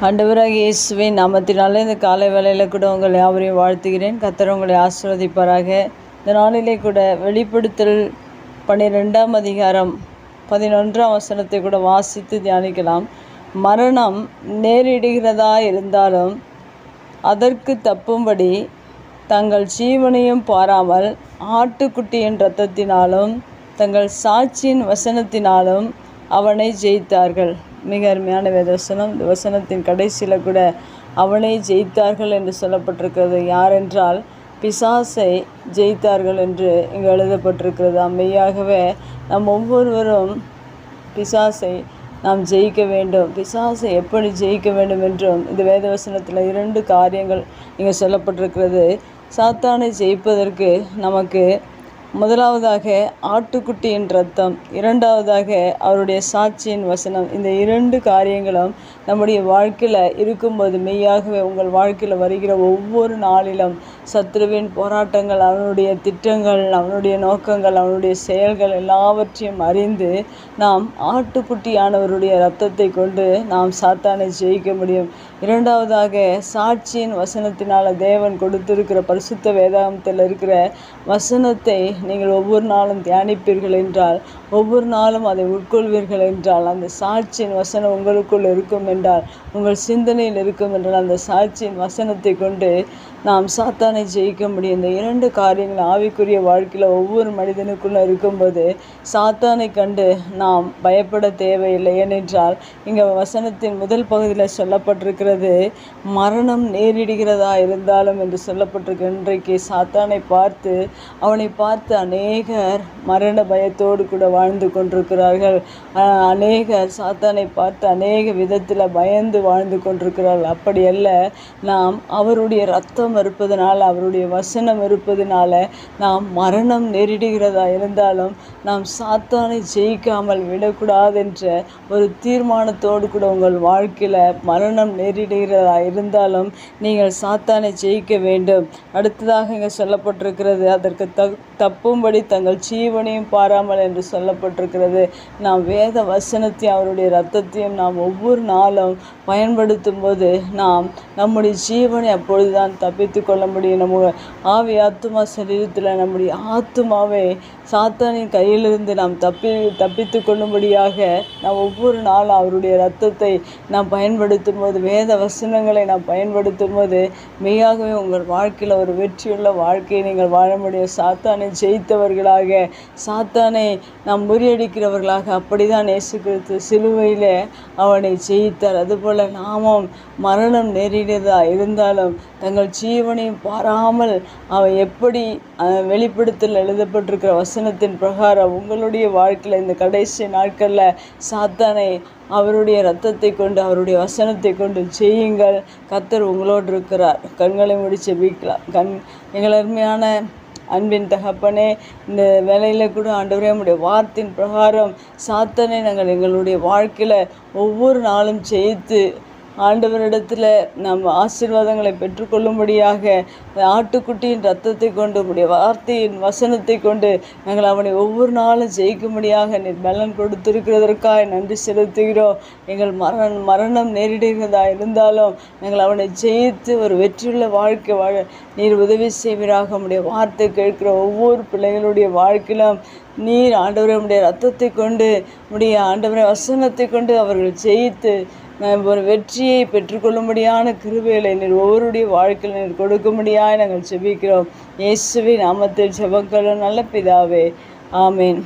ஆண்டவராகிய இயேசுவின் நாமத்தினாலே இந்த காலை வேளையில் கூட உங்களை யாவரையும் வாழ்த்துகிறேன். கர்த்தர் உங்களை ஆசீர்வதிப்பாராக. இந்த நாளிலே கூட வெளிப்படுத்தல் 12ஆம் அதிகாரம் 11ஆம் வசனத்தை கூட வாசித்து தியானிக்கலாம். மரணம் நேரிடுகிறதா இருந்தாலும் அதற்கு தப்பும்படி தங்கள் ஜீவனையும் பாராமல் ஆட்டுக்குட்டியின் இரத்தத்தினாலும் தங்கள் சாட்சியின் வசனத்தினாலும் அவனை ஜெயித்தார்கள். மிக அருமையான வேதவசனம். இந்த வசனத்தின் கடைசியில் கூட அவனை ஜெயித்தார்கள் என்று சொல்லப்பட்டிருக்கிறது. யாரென்றால் பிசாசை ஜெயித்தார்கள் என்று இங்கு எழுதப்பட்டிருக்கிறது. மெய்யாகவே நாம் ஒவ்வொருவரும் பிசாசை நாம் ஜெயிக்க வேண்டும். பிசாசை எப்படி ஜெயிக்க வேண்டும் என்றும் இந்த வேதவசனத்தில் 2 காரியங்கள் இங்கே சொல்லப்பட்டிருக்கிறது. சாத்தானை ஜெயிப்பதற்கு நமக்கு முதலாவதாக ஆட்டுக்குட்டியின் இரத்தம், இரண்டாவதாக அவருடைய சாட்சியின் வசனம். இந்த 2 காரியங்களும் நம்முடைய வாழ்க்கையில் இருக்கும்போது மெய்யாகவே உங்கள் வாழ்க்கையில் வருகிற ஒவ்வொரு நாளிலும் சத்ருவின் போராட்டங்கள், அவனுடைய திட்டங்கள், அவனுடைய நோக்கங்கள், அவனுடைய செயல்கள் எல்லாவற்றையும் அறிந்து நாம் ஆட்டுக்குட்டியானவருடைய இரத்தத்தை கொண்டு நாம் சாத்தானை ஜெயிக்க முடியும். இரண்டாவதாக சாட்சியின் வசனத்தினால் தேவன் கொடுத்திருக்கிற பரிசுத்த வேதாகமத்தில் இருக்கிற வசனத்தை நீங்கள் ஒவ்வொரு நாளும் தியானிப்பீர்கள் என்றால், ஒவ்வொரு நாளும் அதை உட்கொள்வீர்கள் என்றால், அந்த சாட்சியின் வசனம் உங்களுக்குள் இருக்கும் என்றால், உங்கள் சிந்தனையில் இருக்கும் என்றால், அந்த சாட்சியின் வசனத்தை கொண்டு நாம் சாத்தானை ஜெயிக்க முடியும். இந்த 2 காரியங்கள் ஆவிக்குரிய வாழ்க்கையில் ஒவ்வொரு மனிதனுக்குள்ளே இருக்கும்போது சாத்தானை கண்டு நாம் பயப்பட தேவையில்லை. ஏனென்றால் இங்கே வசனத்தின் முதல் பகுதியில் சொல்லப்பட்டிருக்கிறது, மரணம் நேரிடுகிறதா இருந்தாலும் என்று சொல்லப்பட்டிருக்கு. இன்றைக்கு சாத்தானை பார்த்து அவனை பார்த்து அநேகர் மரண பயத்தோடு கூட வாழ்ந்து கொண்டிருக்கிறார்கள். அநேகர் சாத்தானை பார்த்து அநேக விதத்தில் பயந்து வாழ்ந்து கொண்டிருக்கிறார்கள். அப்படி அல்ல, நாம் அவருடைய இரத்தம் இருப்பதனால, அவருடைய வசனம் இருப்பதனால நாம் மரணம் நேரிடுகிறதா இருந்தாலும் நாம் சாத்தானை ஜெயிக்காமல் விடக்கூடாதென்ற ஒரு தீர்மானத்தோடு கூட உங்கள் வாழ்க்கையில் மரணம் நேரிடுகிறதா இருந்தாலும் நீங்கள் சாத்தானை ஜெயிக்க வேண்டும். அடுத்ததாக இங்கே சொல்லப்பட்டிருக்கிறது, அதற்கு தப்பும்படி தங்கள் ஜீவனையும் பாராமல் என்று சொல்லப்பட்டிருக்கிறது. நாம் வேத வசனத்தையும் அவருடைய இரத்தத்தையும் நாம் ஒவ்வொரு நாளும் பயன்படுத்தும் போது நாம் நம்முடைய ஜீவனை அப்பொழுதுதான் தப்பித்து கொள்ள முடியும். நம்ம ஆவி ஆத்துமா சரீரத்தில் நம்முடைய ஆத்துமாவை சாத்தானின் கையிலிருந்து நாம் தப்பித்து கொள்ளும்படியாக நாம் ஒவ்வொரு நாளும் அவருடைய இரத்தத்தை நாம் பயன்படுத்தும் போது, வேத வசனங்களை நாம் பயன்படுத்தும் போது மெய்யாகவே உங்கள் வாழ்க்கையில் ஒரு வெற்றியுள்ள வாழ்க்கையை நீங்கள் வாழ முடியும். சாத்தானை ஜெயித்தவர்களாக, சாத்தானை நாம் முறியடிக்கிறவர்களாக. அப்படிதான் இயேசு கிறிஸ்து சிலுவையில் அவனை ஜெயித்தார். அதுபோல் நாமும் மரணம் நேரிடுதா இருந்தாலும் தங்கள் ஜீவனையும் பாராமல் அவன் எப்படி வெளிப்படுத்தல் எழுதப்பட்டிருக்கிற வசனத்தின் பிரகாரம் உங்களுடைய வாழ்க்கையில் இந்த கடைசி நாட்களில் சாத்தானை அவருடைய இரத்தத்தை கொண்டு அவருடைய வசனத்தை கொண்டு ஜெயியுங்கள். கர்த்தர் உங்களோடு இருக்கிறார். கண்களை மூடி ஜெபிக்கலாம். எங்கள் அருமையான அன்பின் தகப்பனே, இந்த வேலையில் கூட ஆண்டவரே உம்முடைய வார்த்தையின் பிரகாரம் சாத்தானை நாங்கள் எங்களுடைய வாழ்க்கையில் ஒவ்வொரு நாளும் ஜெயித்து ஆண்டவரிடத்தில் நாம் ஆசீர்வாதங்களை பெற்றுக்கொள்ளும்படியாக ஆட்டுக்குட்டியின் இரத்தத்தை கொண்டு உம்முடைய வார்த்தையின் வசனத்தை கொண்டு நாங்கள் அவனை ஒவ்வொரு நாளும் ஜெயிக்கும்படியாக நீர் பலன் கொடுத்திருக்கிறதற்காக நன்றி செலுத்துகிறோம். எங்கள் மரணம் நேரிடுகிறதா இருந்தாலும் நாங்கள் அவனை ஜெயித்து ஒரு வெற்றியுள்ள வாழ்க்கை வாழ நீர் உதவி செய்வீராக. உம்முடைய வார்த்தை கேட்கிற ஒவ்வொரு பிள்ளைகளுடைய வாழ்க்கையிலும் நீர் ஆண்டவரை உம்முடைய இரத்தத்தை கொண்டு உம்முடைய ஆண்டவரை வசனத்தை கொண்டு அவர்கள் ஜெயித்து ஒரு வெற்றியை பெற்றுக்கொள்ளும்படியான கிருபைகளை நீர் ஒவ்வொருடைய வாழ்க்கையில் நீர் கொடுக்கும்படியாக நாங்கள் ஜெபிக்கிறோம். இயேசுவின் நாமத்தில் ஜெபங்களும் நல்ல பிதாவே, ஆமேன்.